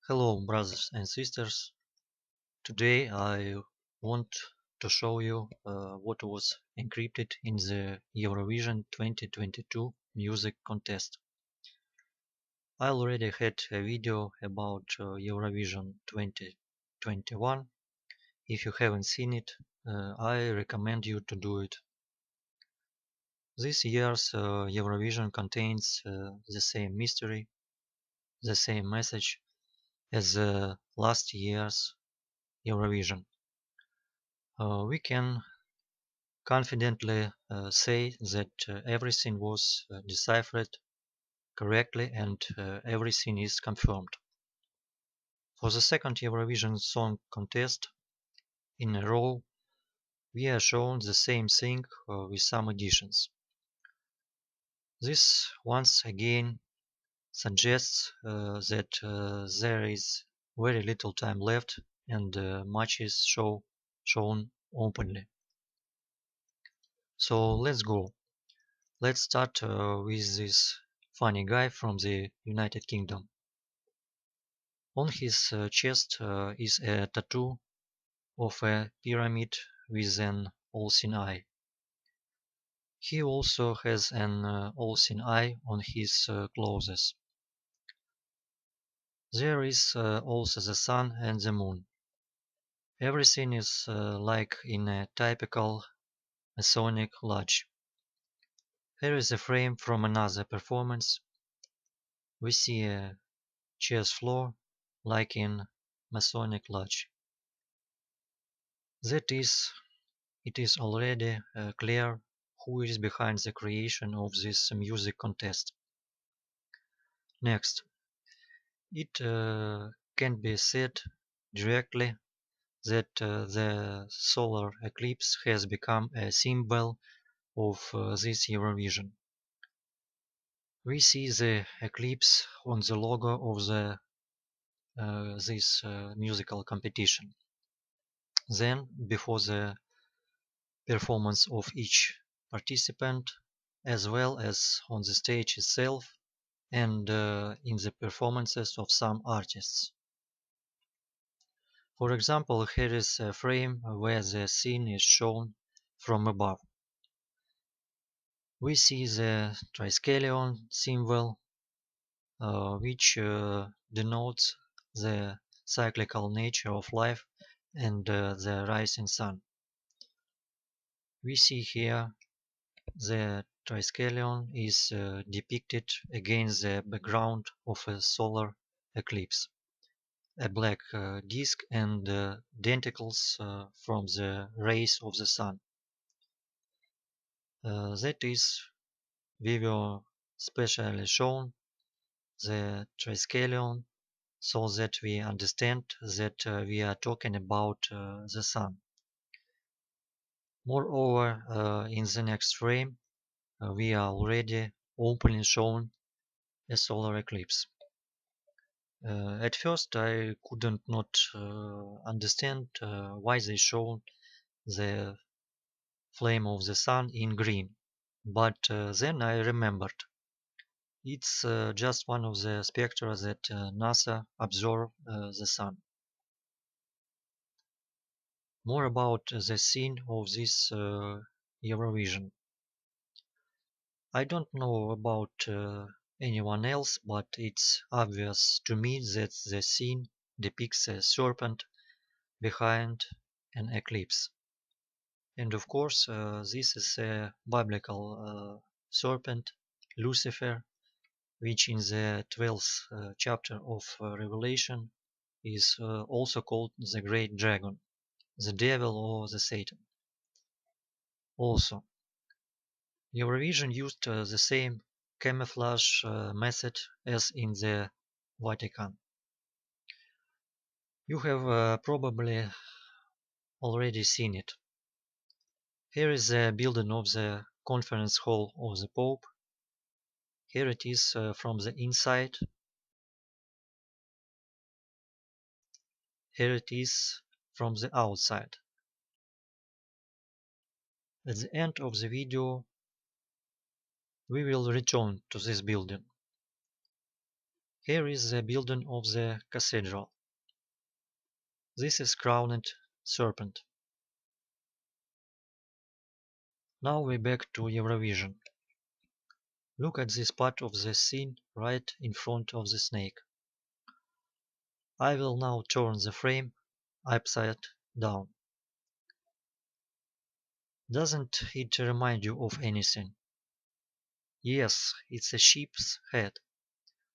Hello, brothers and sisters. Today I want to show you what was encrypted in the Eurovision 2022 music contest. I already had a video about Eurovision 2021. If you haven't seen it, I recommend you to do it. This year's Eurovision contains the same mystery, the same message as last year's Eurovision. We can confidently say that everything was deciphered correctly and everything is confirmed. For the second Eurovision Song Contest in a row, we are shown the same thing with some additions. This once again suggests that there is very little time left and much is shown openly. So let's go. Let's start with this funny guy from the United Kingdom. On his chest is a tattoo of a pyramid with an all-seeing eye. He also has an all-seeing eye on his clothes. There is also the sun and the moon. Everything is like in a typical Masonic lodge. Here is a frame from another performance. We see a chess floor like in Masonic lodge. That is, it is already clear who is behind the creation of this music contest. Next, it can be said directly that the solar eclipse has become a symbol of this Eurovision. We see the eclipse on the logo of this musical competition. Then, before the performance of each participant, as well as on the stage itself and in the performances of some artists. For example, here is a frame where the scene is shown from above. We see the triskelion symbol, which denotes the cyclical nature of life and the rising sun. We see here the triskelion is depicted against the background of a solar eclipse, a black disk and denticles from the rays of the sun. That is, we were specially shown the triskelion so that we understand that we are talking about the sun. Moreover, in the next frame, we are already openly shown a solar eclipse. At first I couldn't not understand why they showed the flame of the sun in green, but then I remembered. It's just one of the spectra that NASA observed the sun. More about the scene of this Eurovision. I don't know about anyone else, but it's obvious to me that the scene depicts a serpent behind an eclipse. And of course, this is a biblical serpent, Lucifer, which in the 12th chapter of Revelation is also called the Great Dragon, the Devil or the Satan. Also, Eurovision used the same camouflage method as in the Vatican. You have probably already seen it. Here is the building of the conference hall of the Pope. Here it is from the inside. Here it is from the outside. At the end of the video, we will return to this building. Here is the building of the cathedral. This is crowned serpent. Now we back to Eurovision. Look at this part of the scene right in front of the snake. I will now turn the frame upside down. Doesn't it remind you of anything? Yes, it's a sheep's head.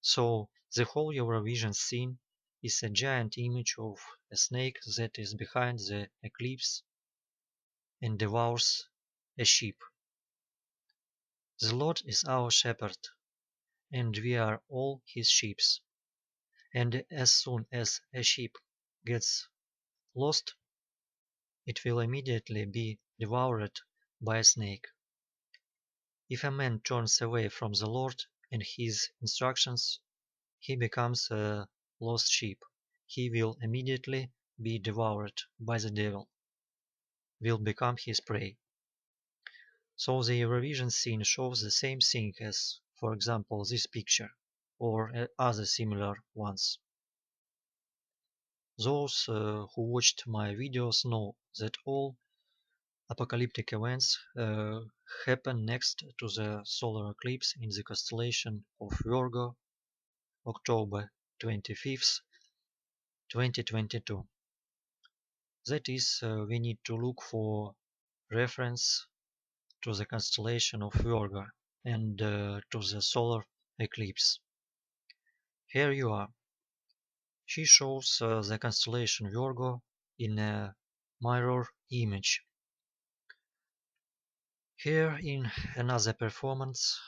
So the whole Eurovision scene is a giant image of a snake that is behind the eclipse and devours a sheep. The Lord is our shepherd, and we are all his sheep. And as soon as a sheep gets lost, it will immediately be devoured by a snake. If a man turns away from the Lord and his instructions, he becomes a lost sheep. He will immediately be devoured by the devil, will become his prey. So the Eurovision scene shows the same thing as, for example, this picture, or other similar ones. Those who watched my videos know that all apocalyptic events happen next to the solar eclipse in the constellation of Virgo, October 25th, 2022. That is, we need to look for reference to the constellation of Virgo and to the solar eclipse. Here you are. She shows the constellation Virgo in a mirror image. Here in another performance,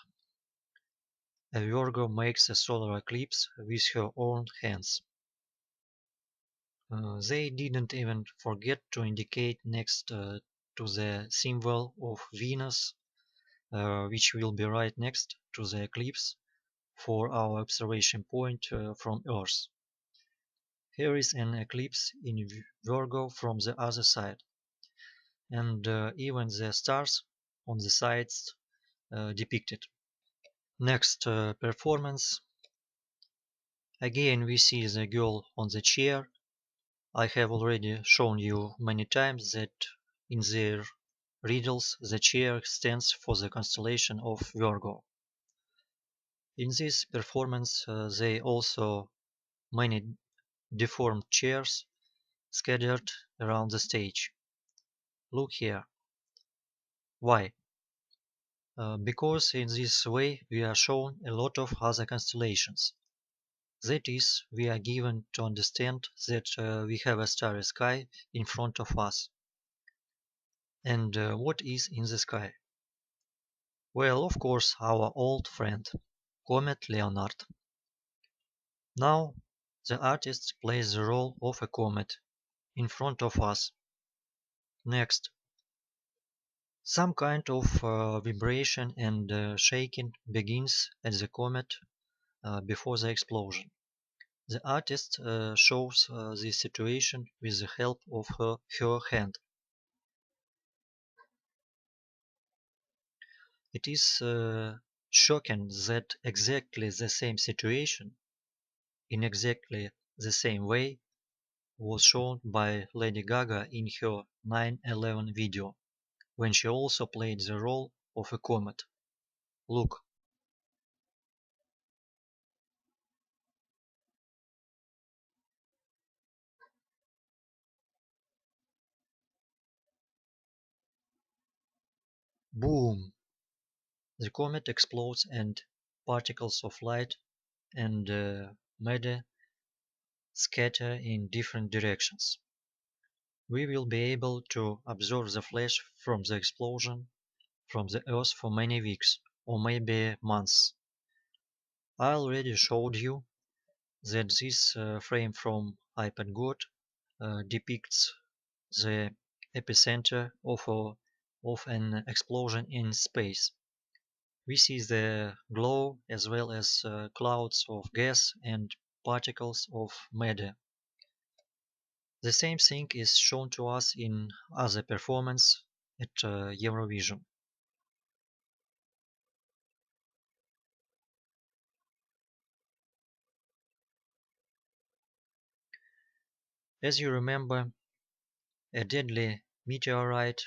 a Virgo makes a solar eclipse with her own hands. They didn't even forget to indicate next to the symbol of Venus, which will be right next to the eclipse for our observation point from Earth. Here is an eclipse in Virgo from the other side, and even the stars on the sides depicted. Next performance. Again we see the girl on the chair. I have already shown you many times that in their riddles the chair stands for the constellation of Virgo. In this performance they also many deformed chairs scattered around the stage. Look here. Why? Because in this way we are shown a lot of other constellations. That is, we are given to understand that we have a starry sky in front of us. And what is in the sky? Well, of course, our old friend, Comet Leonard. Now, the artist plays the role of a comet in front of us. Next, some kind of vibration and shaking begins at the comet before the explosion. The artist shows this situation with the help of her hand. It is shocking that exactly the same situation, in exactly the same way, was shown by Lady Gaga in her 9/11 video, when she also played the role of a comet. Look. Boom! The comet explodes and particles of light and matter scatter in different directions. We will be able to observe the flash from the explosion from the Earth for many weeks, or maybe months. I already showed you that this frame from iPad God depicts the epicenter of an explosion in space. We see the glow as well as clouds of gas and particles of matter. The same thing is shown to us in other performance at Eurovision. As you remember, a deadly meteorite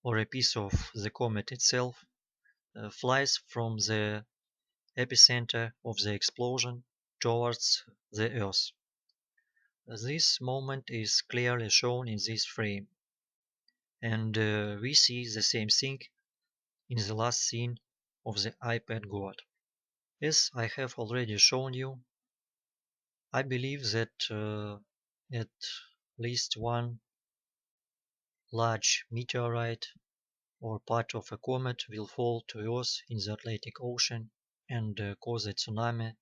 or a piece of the comet itself flies from the epicenter of the explosion towards the Earth. This moment is clearly shown in this frame, and we see the same thing in the last scene of the iPad God. As I have already shown you, I believe that at least one large meteorite or part of a comet will fall to Earth in the Atlantic Ocean and cause a tsunami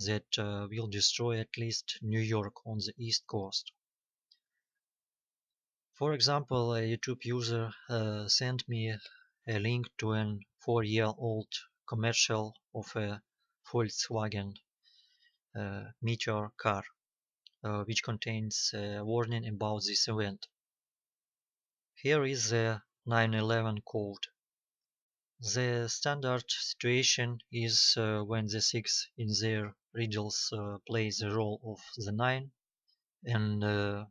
that will destroy at least New York on the East Coast. For example, a YouTube user sent me a link to an 4-year-old commercial of a Volkswagen Meteor car, which contains a warning about this event. Here is the 911 code. The standard situation is when the 6 in their riddles plays the role of the 9 and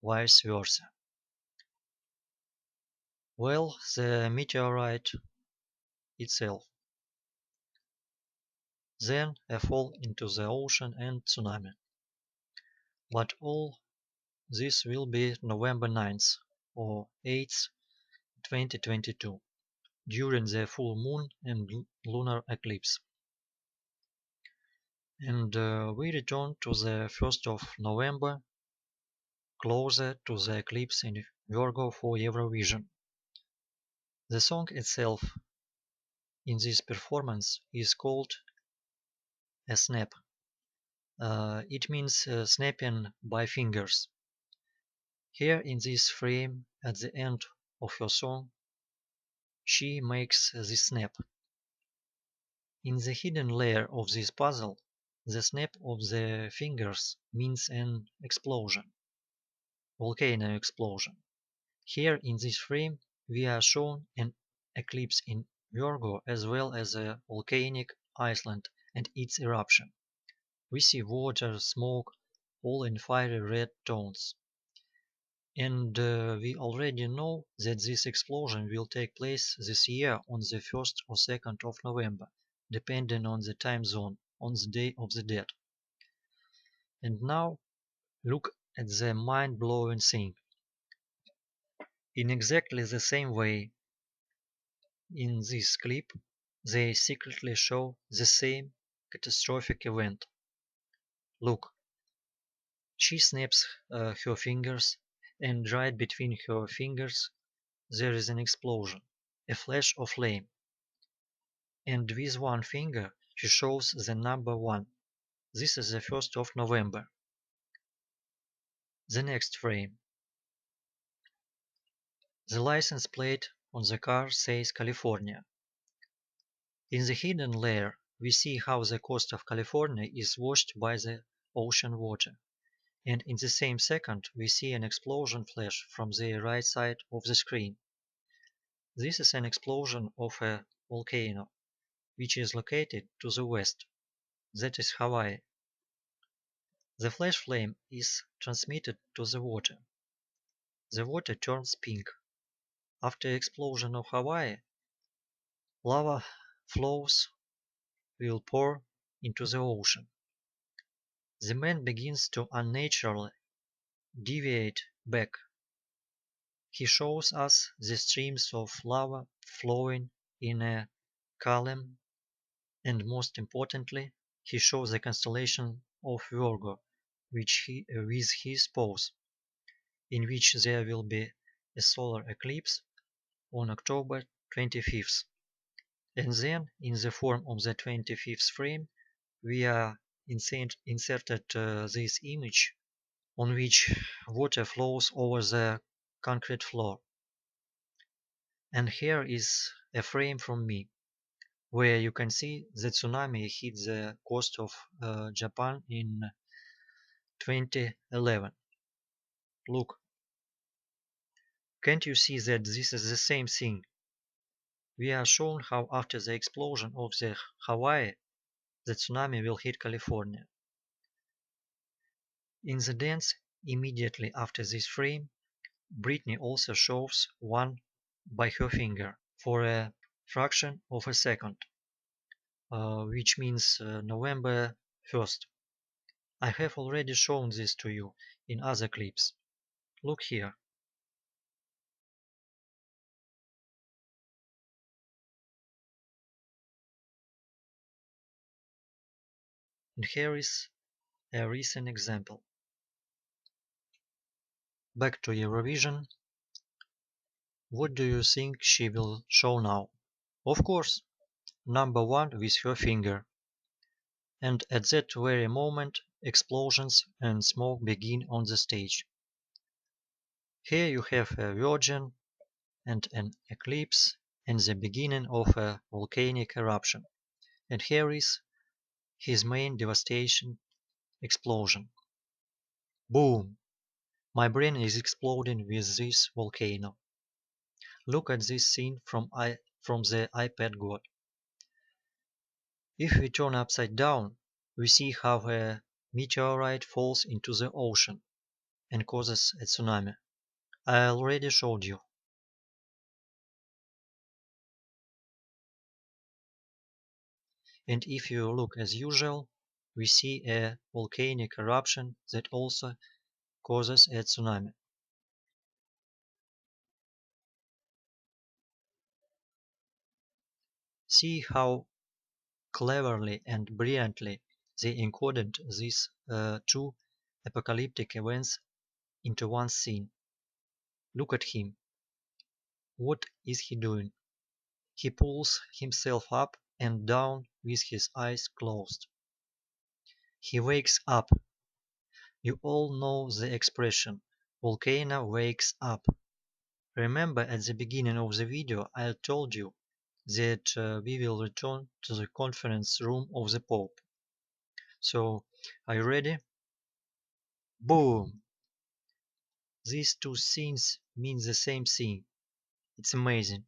vice versa. Well, the meteorite itself. Then a fall into the ocean and tsunami. But all this will be November 9th or 8th, 2022, during the full moon and lunar eclipse. And we return to the 1st of November, closer to the eclipse in Virgo for Eurovision. The song itself in this performance is called a snap. It means snapping by fingers. Here in this frame, at the end of her song, she makes this snap. In the hidden layer of this puzzle, the snap of the fingers means an explosion, volcano explosion. Here in this frame, we are shown an eclipse in Virgo as well as a volcanic Iceland and its eruption. We see water, smoke, all in fiery red tones. And we already know that this explosion will take place this year on the 1st or 2nd of November, depending on the time zone, on the Day of the Dead. And now look at the mind-blowing thing. In exactly the same way, in this clip, they secretly show the same catastrophic event. Look, she snaps her fingers, and right between her fingers there is an explosion, a flash of flame. And with one finger she shows the number 1. This is the 1st of November. The next frame. The license plate on the car says California. In the hidden layer we see how the coast of California is washed by the ocean water. And in the same second we see an explosion flash from the right side of the screen. This is an explosion of a volcano, which is located to the west. That is Hawaii. The flash flame is transmitted to the water. The water turns pink. After the explosion of Hawaii, lava flows will pour into the ocean. The man begins to unnaturally deviate back. He shows us the streams of lava flowing in a column, and most importantly, he shows the constellation of Virgo with his pose, in which there will be a solar eclipse on October 25th. And then, in the form of the 25th frame, we are inserted this image on which water flows over the concrete floor. And here is a frame from me, where you can see the tsunami hit the coast of Japan in 2011. Look, can't you see that this is the same thing? We are shown how after the explosion of the Hawaii, the tsunami will hit California. In the dense Immediately after this frame, Britney also shows one by her finger for a fraction of a second, which means November 1st. I have already shown this to you in other clips. Look here. And here is a recent example. Back to Eurovision. What do you think she will show now? Of course, number one with her finger. And at that very moment, explosions and smoke begin on the stage. Here you have a virgin and an eclipse and the beginning of a volcanic eruption. And here is his main devastation explosion. Boom! My brain is exploding with this volcano. Look at this scene from the iPad God. If we turn upside down, we see how a meteorite falls into the ocean and causes a tsunami. I already showed you. And if you look as usual, we see a volcanic eruption that also causes a tsunami. See how cleverly and brilliantly they encoded these two apocalyptic events into one scene. Look at him. What is he doing? He pulls himself up and down with his eyes closed. He wakes up. You all know the expression, volcano wakes up. Remember at the beginning of the video I told you that we will return to the conference room of the Pope. So, are you ready? Boom! These two scenes mean the same thing. It's amazing.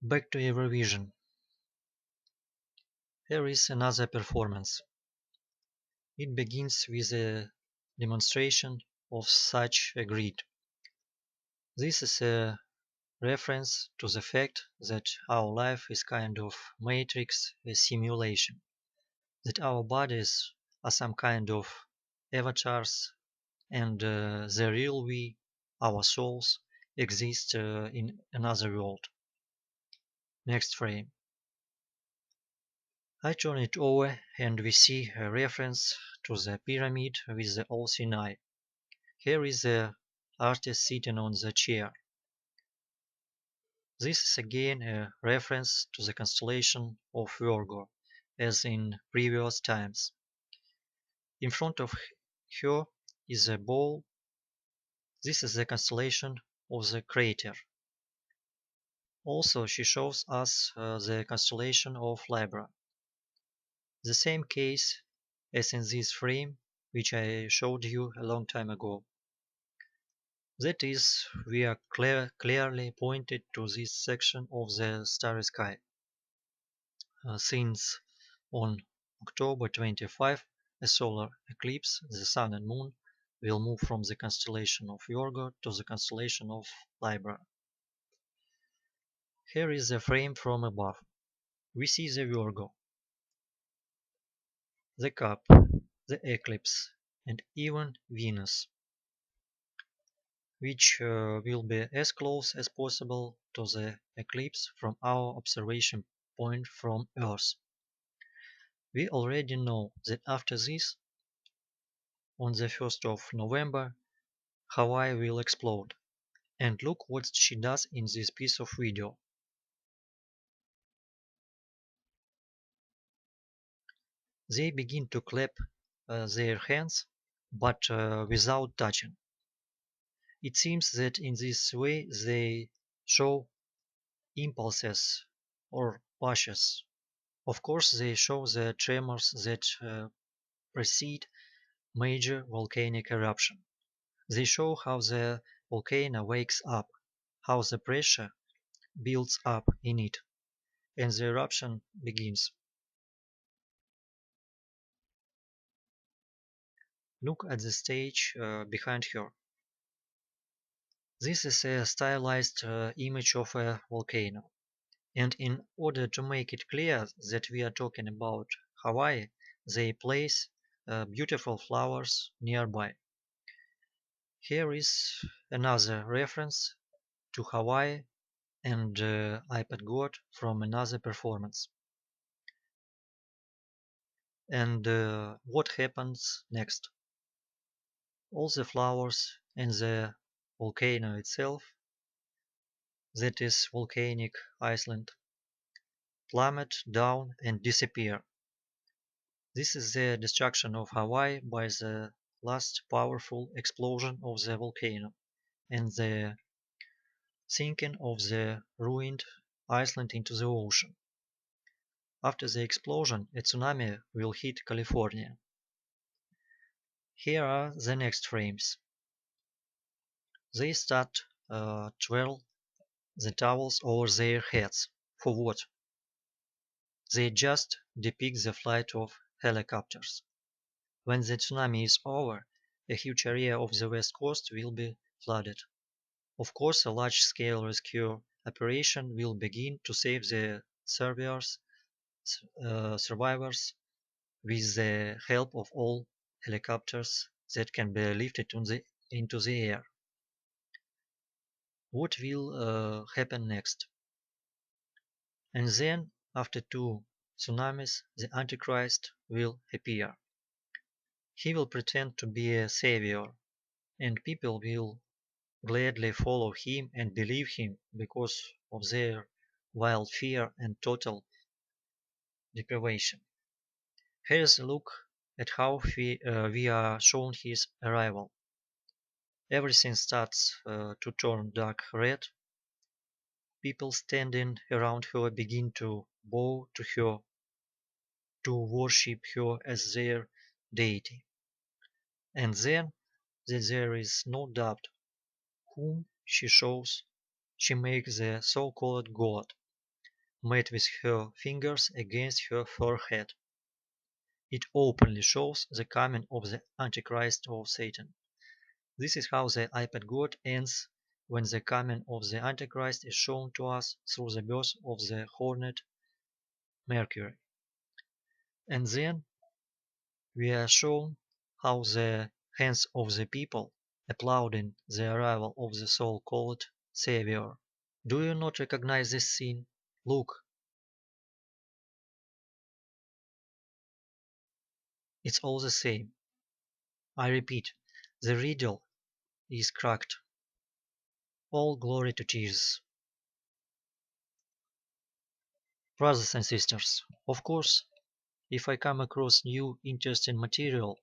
Back to Eurovision. Here is another performance. It begins with a demonstration of such a grid. This is a reference to the fact that our life is kind of matrix, a simulation, that our bodies are some kind of avatars and the real we, our souls, exist in another world. Next frame. I turn it over and we see a reference to the pyramid with the all-seeing eye. Here is the artist sitting on the chair. This is again a reference to the constellation of Virgo, as in previous times. In front of her is a ball. This is the constellation of the crater. Also, she shows us the constellation of Libra. The same case as in this frame, which I showed you a long time ago. That is, we are clearly pointed to this section of the starry sky. Since on October 25, a solar eclipse, the Sun and Moon will move from the constellation of Virgo to the constellation of Libra. Here is the frame from above. We see the Virgo, the cup, the eclipse, and even Venus, which will be as close as possible to the eclipse from our observation point from Earth. We already know that after this, on the 1st of November, Hawaii will explode. And look what she does in this piece of video. They begin to clap their hands, but without touching. It seems that in this way they show impulses or pushes. Of course, they show the tremors that precede major volcanic eruption. They show how the volcano wakes up, how the pressure builds up in it, and the eruption begins. Look at the stage behind her. This is a stylized image of a volcano. And in order to make it clear that we are talking about Hawaii, they place beautiful flowers nearby. Here is another reference to Hawaii and iPad God from another performance. And what happens next? All the flowers and the volcano itself, that is volcanic Iceland, plummet down and disappear. This is the destruction of Hawaii by the last powerful explosion of the volcano and the sinking of the ruined Iceland into the ocean. After the explosion, a tsunami will hit California. Here are the next frames. They start twirl the towels over their heads. For what? They just depict the flight of helicopters. When the tsunami is over, a huge area of the west coast will be flooded. Of course, a large-scale rescue operation will begin to save the survivors with the help of all helicopters that can be lifted into the air. What will happen next? And then, after 2 tsunamis, the Antichrist will appear. He will pretend to be a savior, and people will gladly follow him and believe him because of their wild fear and total deprivation. Here's a look at how we are shown his arrival. Everything starts to turn dark red. People standing around her begin to bow to her, to worship her as their deity. And then that there is no doubt whom she shows, she makes the so-called God, made with her fingers against her forehead. It openly shows the coming of the Antichrist or Satan. This is how the iPad God ends when the coming of the Antichrist is shown to us through the birth of the hornet Mercury. And then we are shown how the hands of the people applauding the arrival of the so-called Savior. Do you not recognize this scene? Look, it's all the same. I repeat, the riddle is cracked. All glory to Jesus. Brothers and sisters, of course, if I come across new interesting material,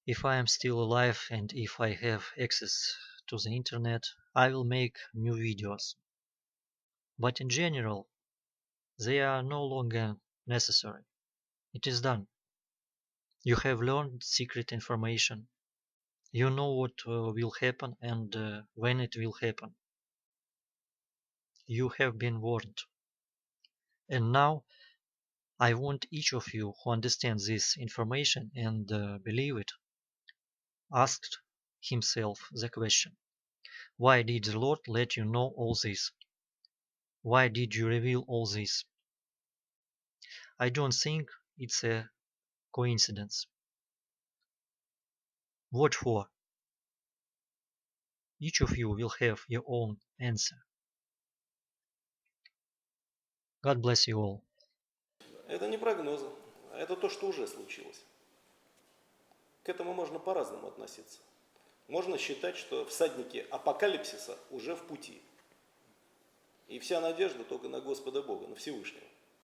if I am still alive and if I have access to the internet, I will make new videos. But in general, they are no longer necessary. It is done. You have learned secret information. You know what will happen and when it will happen. You have been warned. And now I want each of you who understands this information and believe it, asked himself the question, why did the Lord let you know all this? Why did you reveal all this? I don't think it's a coincidence. What for? Each of you will have your own answer. God bless you all. Это не прогнозы, а это то, что уже случилось. К этому можно по-разному относиться. Можно считать, что всадники апокалипсиса уже в пути. И вся надежда только на Господа Бога, на Всевышнего.